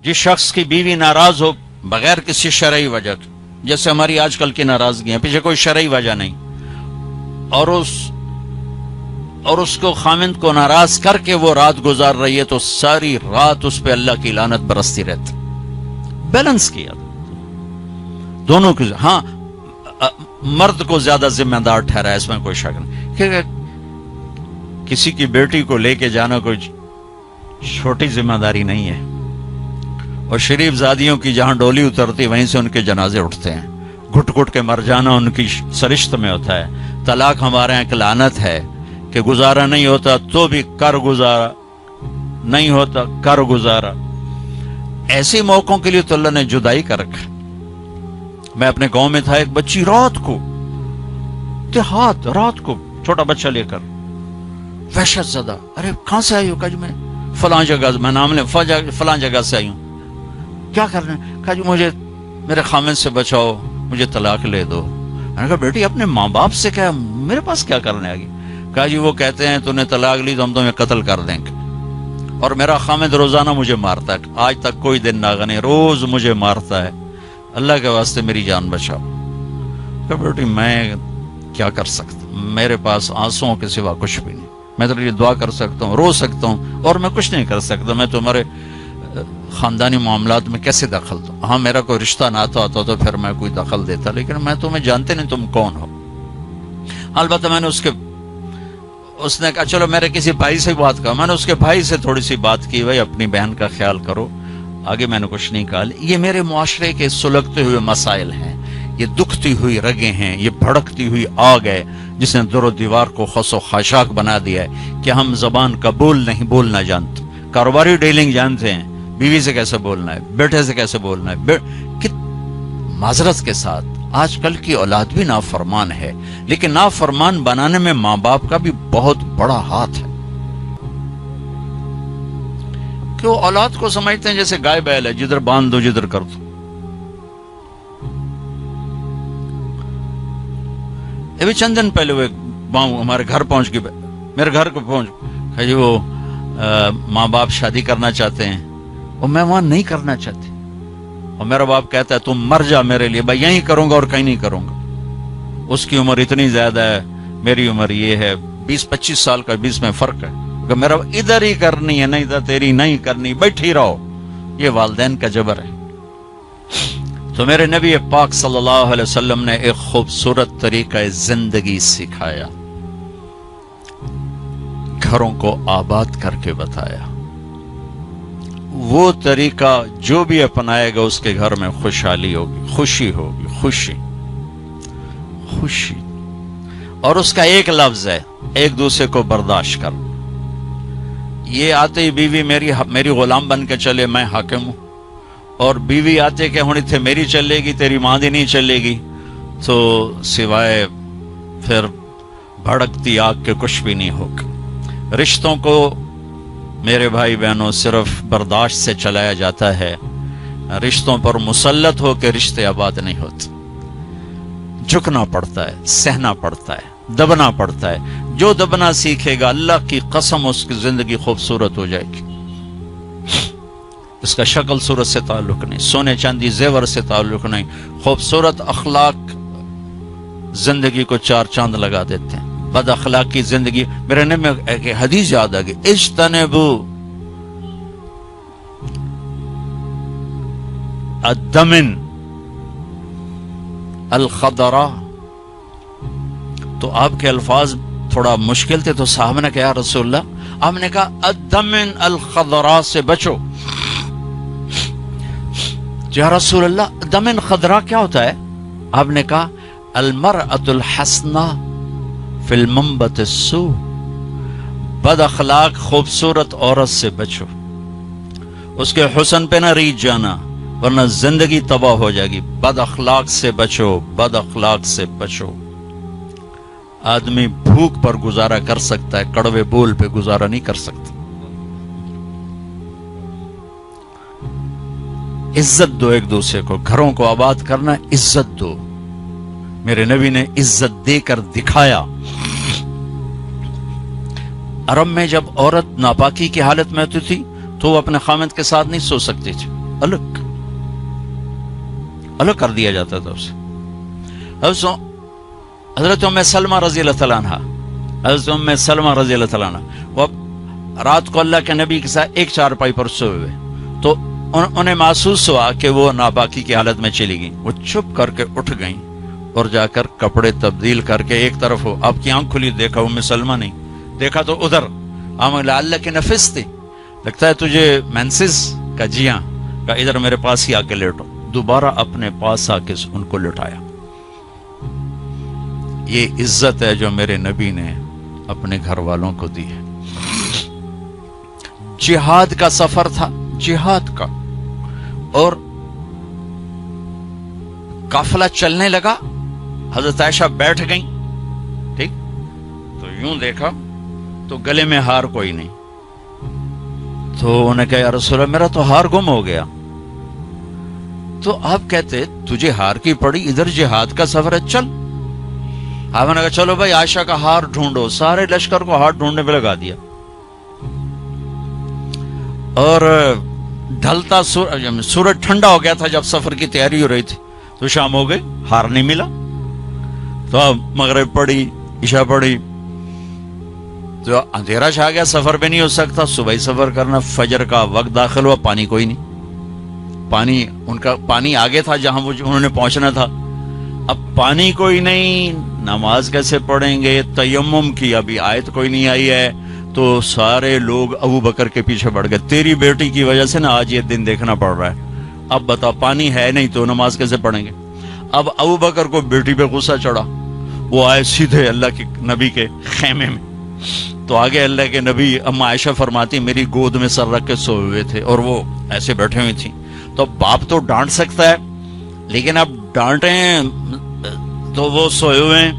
جس شخص کی بیوی ناراض ہو بغیر کسی شرعی وجہ کے، جیسے ہماری آج کل کی ناراضگی ہیں، پیچھے کوئی شرعی وجہ نہیں، اور اس کو خامند کو ناراض کر کے وہ رات گزار رہی ہے، تو ساری رات اس پہ اللہ کی لعنت برستی رہتی. بیلنس کیا دونوں کی. ہاں مرد کو زیادہ ذمہ دار ٹھہرا ہے، اس میں کوئی شک نہیں، کہ کسی کی بیٹی کو لے کے جانا کوئی چھوٹی ذمہ داری نہیں ہے. اور شریف زادیوں کی جہاں ڈولی اترتی وہیں سے ان کے جنازے اٹھتے ہیں. گھٹ گھٹ کے مر جانا ان کی سرشت میں ہوتا ہے. طلاق ہمارے یہاں ایک لعنت ہے کہ گزارا نہیں ہوتا تو بھی کر گزارا، نہیں ہوتا کر گزارا. ایسے موقعوں کے لیے تو اللہ نے جدائی کر رکھا. میں اپنے گاؤں میں تھا، ایک بچی رات کو دیہات، رات کو چھوٹا بچہ لے کر وحشت زدہ. ارے کہاں سے آئی ہو؟ کہا جی میں فلاں جگہ، میں نام لے فلاں جگہ سے آئی ہوں. کیا کرنا ہے؟ کہا جی مجھے میرے خامد سے بچاؤ، مجھے طلاق لے دو. میں نے کہا بیٹی اپنے ماں باپ سے کہا، میرے پاس کیا کرنے آگی؟ کہا جی وہ کہتے ہیں تو نے طلاق لی تو ہم تمہیں قتل کر دیں گے، اور میرا خامد روزانہ مجھے مارتا ہے، آج تک کوئی دن ناغہ نہیں، روز مجھے مارتا ہے، اللہ کے واسطے میری جان بچاؤ. کہا بیٹی میں کیا کر سکتا، میرے پاس آنسوؤں کے سوا کچھ بھی نہیں. میں تو یہ دعا کر سکتا ہوں، رو سکتا ہوں، اور میں کچھ نہیں کر سکتا. میں تمہارے خاندانی معاملات میں کیسے دخل دوں؟ ہاں میرا کوئی رشتہ ناتا ہوتا تو پھر میں کوئی دخل دیتا، لیکن میں تمہیں جانتے نہیں تم کون ہو. البتہ میں نے اس نے کہا چلو میرے کسی بھائی سے بات کہا. میں نے اس کے بھائی سے تھوڑی سی بات کی، بھائی اپنی بہن کا خیال کرو. آگے میں نے کچھ نہیں کہا. یہ میرے معاشرے کے سلگتے ہوئے مسائل ہیں، یہ دکھتی ہوئی رگیں ہیں، یہ بھڑکتی ہوئی آگ ہے جس نے در و دیوار کو خس و خاشاک بنا دیا ہے کہ ہم زبان کا بولنا جانتے، کاروباری ڈیلنگ جانتے ہیں، بیوی سے کیسے بولنا ہے، بیٹے سے کیسے بولنا ہے. معذرت کے ساتھ آج کل کی اولاد بھی نافرمان ہے، لیکن نافرمان بنانے میں ماں باپ کا بھی بہت بڑا ہاتھ ہے، کہ وہ اولاد کو سمجھتے ہیں جیسے گائے بیل ہے، جدھر باندھ دو جدھر کر دو. ابھی چند دن پہلے وہ ہمارے گھر پہنچ گئی، میرے گھر کو پہنچ جی وہ ماں باپ شادی کرنا چاہتے ہیں اور میں وہاں نہیں کرنا چاہتی، اور میرا باپ کہتا ہے تم مر جا میرے لیے، بھائی یہیں کروں گا اور کہیں نہیں کروں گا. اس کی عمر اتنی زیادہ ہے، میری عمر یہ ہے، 20-25 سال کا 20 میں فرق ہے. کہ میرا ادھر ہی کرنی ہے، نہیں ادھر تیری نہیں کرنی، بیٹھی رہو. یہ والدین کا جبر ہے. تو میرے نبی پاک صلی اللہ علیہ وسلم نے ایک خوبصورت طریقہ زندگی سکھایا، گھروں کو آباد کر کے بتایا. وہ طریقہ جو بھی اپنائے گا اس کے گھر میں خوشحالی ہوگی، خوشی ہوگی، خوشی. اور اس کا ایک لفظ ہے، ایک دوسرے کو برداشت کر. یہ آتے ہی بیوی میری غلام بن کے چلے، میں حاکم ہوں، اور بیوی آتے کہ ہونی تھے میری چلے گی، تیری ماں دی نہیں چلے گی، تو سوائے پھر بھڑکتی آگ کے کچھ بھی نہیں ہوگا. رشتوں کو میرے بھائی بہنوں صرف برداشت سے چلایا جاتا ہے، رشتوں پر مسلط ہو کے رشتے آباد نہیں ہوتے. جھکنا پڑتا ہے، سہنا پڑتا ہے، دبنا پڑتا ہے. جو دبنا سیکھے گا اللہ کی قسم اس کی زندگی خوبصورت ہو جائے گی. اس کا شکل صورت سے تعلق نہیں، سونے چاندی زیور سے تعلق نہیں. خوبصورت اخلاق زندگی کو 4 چاند لگا دیتے ہیں. بد اخلاقی زندگی، میرے نبی میں ایک حدیث یاد آ گئی، اجتنبوا الدمن الخضراء. تو آپ کے الفاظ تھوڑا مشکل تھے، تو صحابہ نے کہا یا رسول اللہ، آپ نے کہا الدمن الخضراء سے بچو. یا رسول اللہ دمن خضراء کیا ہوتا ہے؟ آپ نے کہا المرأة الحسنہ فی المنبت السوء. بد اخلاق خوبصورت عورت سے بچو، اس کے حسن پہ نہ ریچھ جانا ورنہ زندگی تباہ ہو جائے گی. بد اخلاق سے بچو، بد اخلاق سے بچو. آدمی بھوک پر گزارا کر سکتا ہے، کڑوے بول پہ گزارا نہیں کر سکتا. عزت دو ایک دوسرے کو، گھروں کو آباد کرنا، عزت دو. میرے نبی نے عزت دے کر دکھایا. عرب میں جب عورت ناپاکی کی حالت میں ہوتی تھی تو وہ اپنے خامد کے ساتھ نہیں سو سکتی تھی، الگ الگ کر دیا جاتا تھا اسے. حضرت ام سلمہ رضی اللہ تعالیٰ عنہ، حضرت ام سلمہ رضی اللہ تعالیٰ عنہ وہ رات کو اللہ کے نبی کے ساتھ ایک چارپائی پر سوئے ہوئے، تو انہیں محسوس ہوا کہ وہ ناپاکی کی حالت میں چلی گئیں. وہ چپ کر کے اٹھ گئیں اور جا کر کپڑے تبدیل کر کے ایک طرف ہو، آپ کی آنکھ کھلی، دیکھا ام سلمہ نہیں، دیکھا تو ادھر اللہ کے نفس تھی، لگتا ہے تجھے مینسز کا، جی ہاں، کہ ادھر میرے پاس ہی آ کے لیٹو. دوبارہ اپنے پاس آ کے ان کو لٹایا. یہ عزت ہے جو میرے نبی نے اپنے گھر والوں کو دی ہے. جہاد کا سفر تھا، جہاد کا، اور قافلہ چلنے لگا. حضرت عائشہ بیٹھ گئیں، ٹھیک، تو یوں دیکھا تو گلے میں ہار کوئی نہیں. تو انہیں کہا یا رسول اللہ میرا تو ہار گم ہو گیا. تو آپ کہتے تجھے ہار کی پڑی، ادھر جہاد کا سفر ہے، چل. آپ نے کہا چلو بھائی عائشہ کا ہار ڈھونڈو. سارے لشکر کو ہار ڈھونڈنے پہ لگا دیا، اور ڈھلتا سورج ٹھنڈا ہو گیا تھا جب سفر کی تیاری ہو رہی تھی، تو شام ہو گئی، ہار نہیں ملا. تو اب مغرب پڑی، عشاء پڑی، تو اندھیرا چھا گیا، سفر پہ نہیں ہو سکتا، صبح ہی سفر کرنا. فجر کا وقت داخل ہوا، پانی کوئی نہیں. پانی ان کا پانی آگے تھا جہاں انہوں نے پہنچنا تھا. اب پانی کوئی نہیں، نماز کیسے پڑھیں گے؟ تیمم کی ابھی آیت کوئی نہیں آئی ہے. تو سارے لوگ ابو بکر کے پیچھے بڑھ گئے، تیری بیٹی کی وجہ سے نا آج یہ دن دیکھنا پڑ رہا ہے. اب بتا، پانی ہے نہیں تو نماز کیسے پڑھیں گے؟ اب ابو بکر کو بیٹی پہ غصہ چڑھا، وہ آئے سیدھے اللہ کے نبی کے خیمے میں. تو آگے اللہ کے نبی، اما عائشہ فرماتی میری گود میں سر رکھ کے سوئے ہوئے تھے اور وہ ایسے بیٹھے ہوئی تھیں. تو باپ تو ڈانٹ سکتا ہے، لیکن اب ڈانٹیں تو وہ سوئے ہوئے ہیں،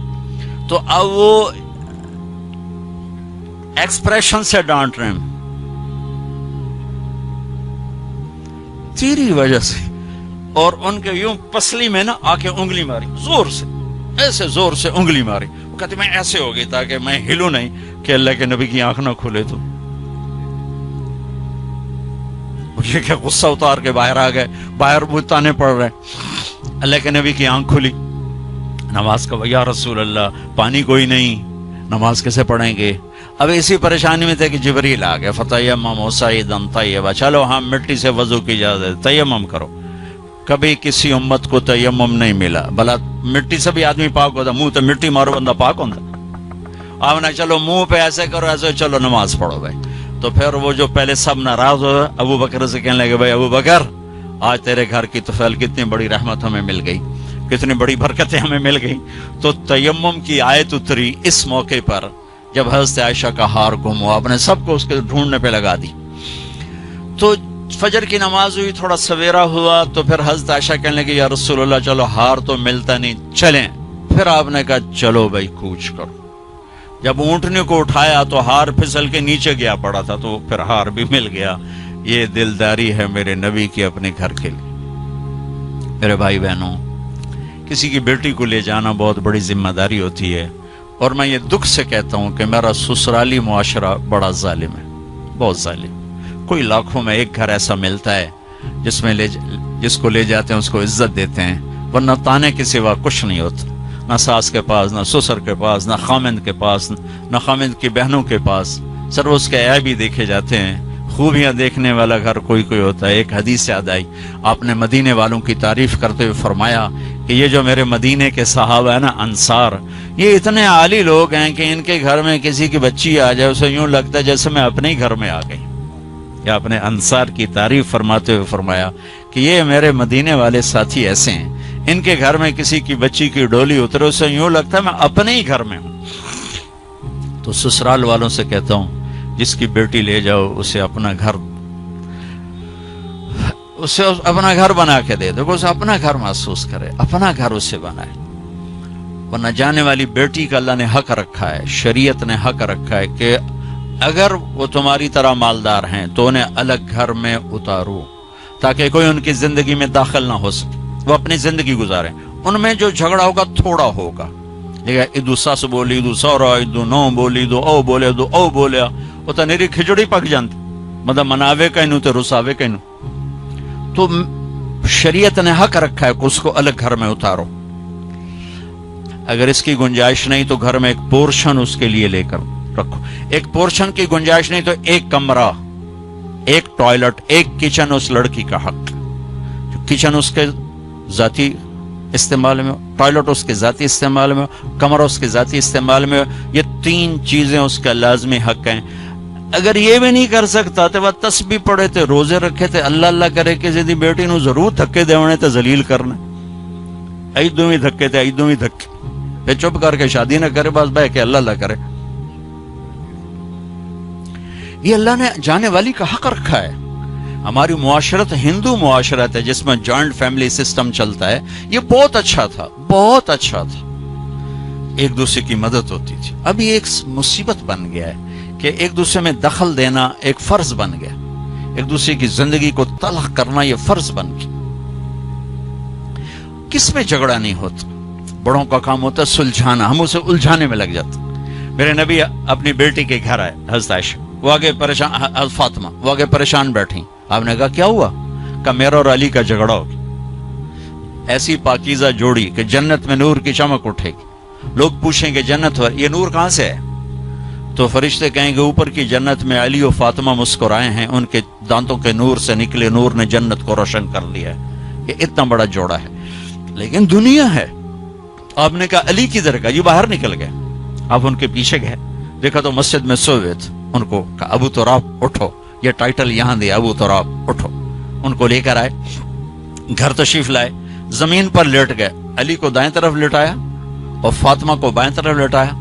تو اب وہ ایکسپریشن سے ڈانٹ رہے ہیں تیری وجہ سے. اور ان کے یوں پسلی میں نا آ کے انگلی ماری، زور سے، ایسے زور سے انگلی ماری. وہ کہتے میں ایسے ہو گئی تاکہ میں ہلوں نہیں کہ اللہ کے نبی کی آنکھ نہ کھلے. تو یہ کہ غصہ اتار کے باہر آ گئے، باہر بتانے پڑ رہے. اللہ کے نبی کی آنکھ کھلی، نماز کا یا رسول اللہ پانی کوئی نہیں، نماز کیسے پڑھیں گے؟ اب اسی پریشانی میں تھے کہ جبریل آ گیا، فتیمموا صعیدا طیبا، چلو ہاں مٹی سے وضو کی اجازت ہے، تیمم کرو. کبھی کسی امت کو تیمم نہیں ملا، بھلا مٹی سے بھی آدمی پاک ہوتا، منہ تو مٹی مارو بندہ پاک ہوتا. آپ نے چلو منہ پہ ایسے کرو، ایسے چلو نماز پڑھو بھائی. تو پھر وہ جو پہلے سب ناراض ہو ابو بکر سے کہنے لگے بھائی ابو بکر، آج تیرے گھر کی طفیل کتنی بڑی رحمت ہمیں مل گئی، کتنی بڑی برکتیں ہمیں مل گئی. تو تیمم کی آیت اتری اس موقع پر جب حضرت عائشہ کا ہار گم ہوا، آپ نے سب کو اس کے ڈھونڈنے پہ لگا دی. تو فجر کی نماز ہوئی، تھوڑا سویرا ہوا، تو پھر حضرت عائشہ کہنے لگی یا رسول اللہ چلو ہار تو ملتا نہیں، چلیں. پھر آپ نے کہا چلو بھائی کوچ کرو. جب اونٹنے کو اٹھایا تو ہار پھسل کے نیچے گیا پڑا تھا، تو پھر ہار بھی مل گیا. یہ دلداری ہے میرے نبی کی اپنے گھر کے لیے. میرے بھائی بہنوں، کسی کی بیٹی کو لے جانا بہت بڑی ذمہ داری ہوتی ہے، اور میں یہ دکھ سے کہتا ہوں کہ میرا سسرالی معاشرہ بڑا ظالم ہے، بہت ظالم. کوئی لاکھوں میں ایک گھر ایسا ملتا ہے جس کو لے جاتے ہیں اس کو عزت دیتے ہیں، ورنہ تانے کے سوا کچھ نہیں ہوتا. نہ ساس کے پاس، نہ سسر کے پاس، نہ خامند کے پاس، نہ خامند کی بہنوں کے پاس. صرف اس کے عیب ہی دیکھے جاتے ہیں. خوبیاں دیکھنے والا گھر کوئی کوئی ہوتا ہے. ایک حدیث یاد آئی، آپ نے مدینے والوں کی تعریف کرتے ہوئے فرمایا کہ یہ جو میرے مدینے کے صحابہ ہیں نا، انصار، یہ اتنے عالی لوگ ہیں کہ ان کے گھر میں کسی کی بچی آ جائے اسے یوں لگتا ہے جیسے میں اپنے ہی گھر میں آ گئی. یا اپنے انصار کی تعریف فرماتے ہوئے فرمایا کہ یہ میرے مدینے والے ساتھی ایسے ہیں، ان کے گھر میں کسی کی بچی کی ڈولی اترے اسے یوں لگتا ہے میں اپنے ہی گھر میں ہوں. تو سسرال والوں سے کہتا ہوں، جس کی بیٹی لے جاؤ اسے اپنا گھر بنا کے دے دو، اسے اپنا گھر محسوس کرے، اپنا گھر اسے بنائے. ورنہ جانے والی بیٹی کا اللہ نے حق رکھا ہے، شریعت نے حق رکھا ہے کہ اگر وہ تمہاری طرح مالدار ہیں تو انہیں الگ گھر میں اتارو تاکہ کوئی ان کی زندگی میں داخل نہ ہو سکے، وہ اپنی زندگی گزاریں. ان میں جو جھگڑا ہوگا تھوڑا ہوگا، لیکن ادو ساس بولی، ادو سورا، ادو نو بولی، ادو او بولے، ادو او بولیا، وہ تو نیری کھجڑی پک جانتی، مطلب مناوے کہنو تو رساوے کہنو. تو شریعت نے حق رکھا ہے کہ اس کو الگ گھر میں اتارو. اگر اس کی گنجائش نہیں تو گھر میں ایک پورشن اس کے لیے لے کر رکھو. ایک پورشن کی گنجائش نہیں تو ایک کمرہ، ایک ٹوائلٹ، ایک کچن اس لڑکی کا حق. کچن اس کے ذاتی استعمال میں ہو، ٹوائلٹ اس کے ذاتی استعمال میں ہو، کمرہ اس کے ذاتی استعمال میں ہو. یہ 3 چیزیں اس کا لازمی حق ہیں. اگر یہ بھی نہیں کر سکتا تو وہ تسبیح پڑھے تھے، روزے رکھے تھے، اللہ اللہ کرے کسی دی بیٹی نو ضرور دھکے دیونے تے ذلیل کرنا. ایدوں ہی دھکے تے ایدوں ہی دھکے، پھر چپ کر کے شادی نہ کرے، بس بہ کے اللہ اللہ کرے. یہ اللہ نے جانے والی کا حق رکھا ہے. ہماری معاشرت ہندو معاشرت ہے جس میں جوائنٹ فیملی سسٹم چلتا ہے. یہ بہت اچھا تھا، بہت اچھا تھا، ایک دوسرے کی مدد ہوتی تھی. ابھی ایک مصیبت بن گیا ہے کہ ایک دوسرے میں دخل دینا ایک فرض بن گیا، ایک دوسرے کی زندگی کو تلخ کرنا یہ فرض بن گیا. کس میں جھگڑا نہیں ہوتا، بڑوں کا کام ہوتا ہے سلجھانا، ہم اسے الجھانے میں لگ جاتے. میرے نبی اپنی بیٹی کے گھر آئے، حضرت عائشہ، وہ آگے پریشان، حضرت فاطمہ وہ آگے پریشان بیٹھی. آپ نے کہا کیا ہوا؟ کہ میرا اور علی کا جھگڑا ہو گیا. ایسی پاکیزہ جوڑی کہ جنت میں نور کی چمک اٹھے گی. لوگ پوچھیں گے جنت یہ نور کہاں سے ہے؟ تو فرشتے کہیں گے اوپر کی جنت میں علی و فاطمہ مسکرائے ہیں، ان کے دانتوں کے نور سے نکلے نور نے جنت کو روشن کر لیا ہے. یہ اتنا بڑا جوڑا ہے. لیکن دنیا ہے. آپ نے کہا علی کی طرح، یہ باہر نکل گئے. آپ ان کے پیچھے گئے، دیکھا تو مسجد میں سوئے تھے. ان کو کہا ابو تراب اٹھو، یہ ٹائٹل یہاں دیا، ابو تراب اٹھو. ان کو لے کر آئے، گھر تشریف لائے، زمین پر لیٹ گئے. علی کو دائیں طرف لٹایا اور فاطمہ کو بائیں طرف لٹایا.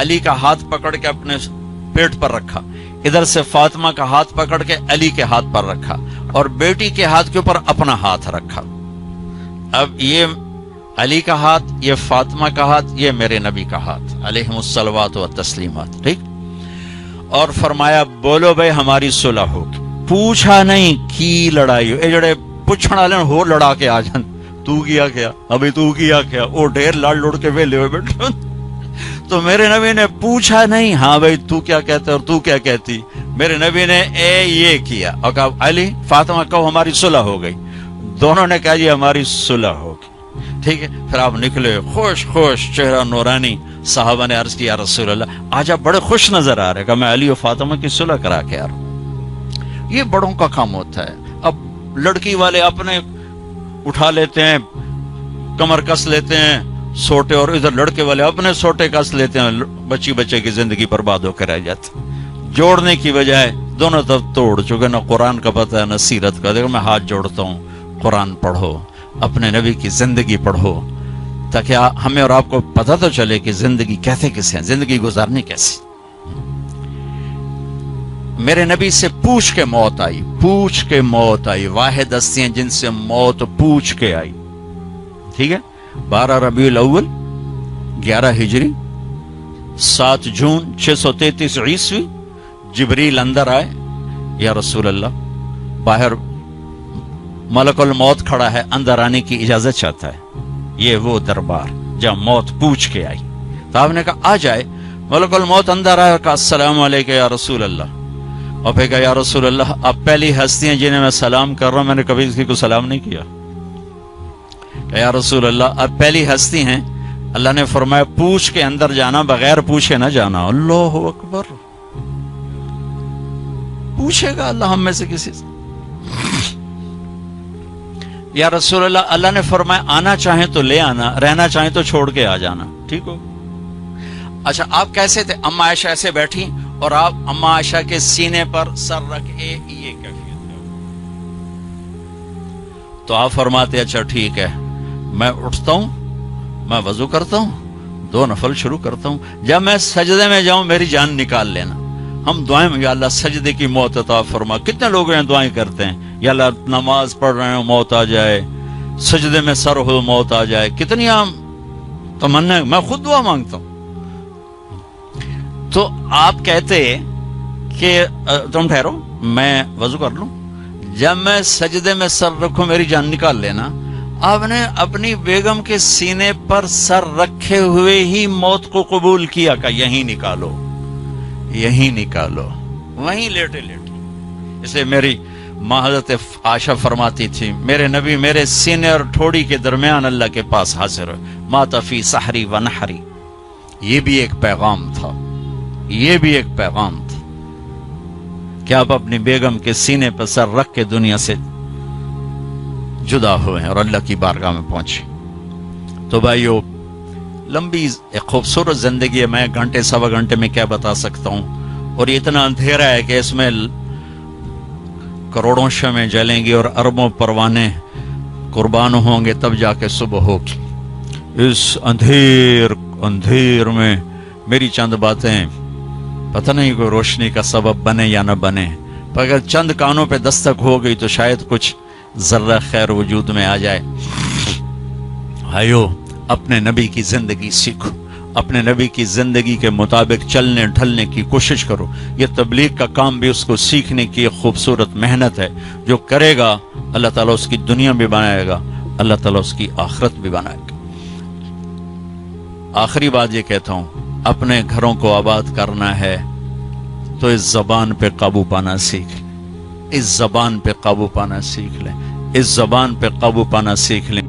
علی کا ہاتھ پکڑ کے اپنے پیٹ پر رکھا، ادھر سے فاطمہ کا ہاتھ پکڑ کے علی کے ہاتھ پر رکھا اور بیٹی کے ہاتھ کے اوپر اپنا ہاتھ رکھا. اب یہ علی کا ہاتھ، یہ فاطمہ کا ہاتھ، یہ میرے نبی کا ہاتھ علیہم الصلوات و تسلیمات. ٹھیک. اور فرمایا بولو بھائی ہماری صلح ہوگی. پوچھا نہیں کی لڑائی اے جڑے پوچھن والے ہو لڑا کے آ جان، تو کیا کیا ابھی، تو کیا کیا، وہ ڈھیر لڑ لڑ کے ویلے ہوئے بیٹھے. تو میرے نبی نے پوچھا نہیں ہاں بھائی تو کیا کہتا اور تو کیا کہتی. میرے نبی نے یہ کیا اور کہا علی فاطمہ کہو ہماری صلح ہو گئی. دونوں نے کہا جی ہماری صلح ہوگی. ٹھیک ہے. پھر آپ نکلے خوش خوش، چہرہ نورانی. صحابہ نے عرض کیا رسول اللہ آج آپ بڑے خوش نظر آ رہے. کہ میں علی و فاطمہ کی صلح کرا کے آ رہا ہوں. یہ بڑوں کا کام ہوتا ہے. اب لڑکی والے اپنے اٹھا لیتے ہیں، کمر کس لیتے ہیں سوٹے، اور ادھر لڑکے والے اپنے سوٹے کس لیتے ہیں. بچی بچے کی زندگی برباد ہو کے رہ جاتی. جوڑنے کی بجائے دونوں طرف توڑ چکے. نہ قرآن کا پتہ ہے نہ سیرت کا. دیکھو میں ہاتھ جوڑتا ہوں، قرآن پڑھو، اپنے نبی کی زندگی پڑھو، تاکہ ہمیں اور آپ کو پتہ تو چلے کہ زندگی کیسے کیسے ہیں، زندگی گزارنی کیسی. میرے نبی سے پوچھ کے موت آئی، پوچھ کے موت آئی. واحد ہستیاں جن سے موت پوچھ کے آئی. ٹھیک ہے. 12 ربیع الاول 11 ہجری 7 جون 633 عیسوی جبریل اندر آئے. یا رسول اللہ باہر ملک الموت کھڑا ہے، اندر آنے کی اجازت چاہتا ہے. یہ وہ دربار جہاں موت پوچھ کے آئی. تو آپ نے کہا آ جائے. ملک الموت اندر آیا اور کہا السلام علیکم یا رسول اللہ. اور پھر کہا یا رسول اللہ آپ پہلی ہستی ہیں جنہیں میں سلام کر رہا ہوں، میں نے کبھی کسی کو سلام نہیں کیا. یا رسول اللہ آپ پہلی ہستی ہیں. اللہ نے فرمایا پوچھ کے اندر جانا، بغیر پوچھے نہ جانا. اللہ اکبر. پوچھے گا اللہ ہم میں سے کسی سے. یا رسول اللہ اللہ نے فرمایا آنا چاہیں تو لے آنا، رہنا چاہیں تو چھوڑ کے آ جانا. ٹھیک ہو. اچھا آپ کیسے تھے؟ اما عائشہ ایسے بیٹھی اور آپ اما عائشہ کے سینے پر سر رکھ یہ کیفیت ہے. تو آپ فرماتے اچھا ٹھیک ہے، میں اٹھتا ہوں، میں وضو کرتا ہوں، 2 نفل شروع کرتا ہوں. جب میں سجدے میں جاؤں میری جان نکال لینا. ہم دعائیں میں یا اللہ سجدے کی موت عطا فرما. کتنے لوگ ہیں دعائیں کرتے ہیں یا اللہ نماز پڑھ رہے ہیں موت آ جائے، سجدے میں سر ہو موت آ جائے. کتنی عام تمنا. میں خود دعا مانگتا ہوں. تو آپ کہتے کہ تم ٹھہرو میں وضو کر لوں، جب میں سجدے میں سر رکھوں میری جان نکال لینا. آپ نے اپنی بیگم کے سینے پر سر رکھے ہوئے ہی موت کو قبول کیا کہ یہیں نکالو، یہیں نکالو، وہیں لیٹے لیٹے. اس لیے میری ماں حضرت عائشہ فرماتی تھی میرے نبی میرے سینے اور ٹھوڑی کے درمیان اللہ کے پاس حاضر ہو، مات فی سحری و نحری۔ یہ بھی ایک پیغام تھا، یہ بھی ایک پیغام تھا کہ آپ اپنی بیگم کے سینے پر سر رکھ کے دنیا سے جدا ہوئے ہیں اور اللہ کی بارگاہ میں پہنچے۔ تو بھائیو، لمبی ایک خوبصورت زندگی ہے، میں گھنٹے سوا گھنٹے میں کیا بتا سکتا ہوں، اور یہ اتنا اندھیرا ہے کہ اس میں کروڑوں شمعیں جلیں گی اور اربوں پروانے قربان ہوں گے، تب جا کے صبح ہوگی۔ اس اندھیر میں میری چند باتیں پتہ نہیں کوئی روشنی کا سبب بنے یا نہ بنے، پر اگر چند کانوں پہ دستک ہو گئی تو شاید کچھ ذرہ خیر وجود میں آ جائے۔ بھائیو، اپنے نبی کی زندگی سیکھو، اپنے نبی کی زندگی کے مطابق چلنے ڈھلنے کی کوشش کرو۔ یہ تبلیغ کا کام بھی اس کو سیکھنے کی ایک خوبصورت محنت ہے، جو کرے گا اللہ تعالیٰ اس کی دنیا بھی بنائے گا، اللہ تعالیٰ اس کی آخرت بھی بنائے گا۔ آخری بات یہ کہتا ہوں، اپنے گھروں کو آباد کرنا ہے تو اس زبان پہ قابو پانا سیکھ لیں، اس زبان پہ قابو پانا سیکھ لیں، اس زبان پہ قابو پانا سیکھ لیں۔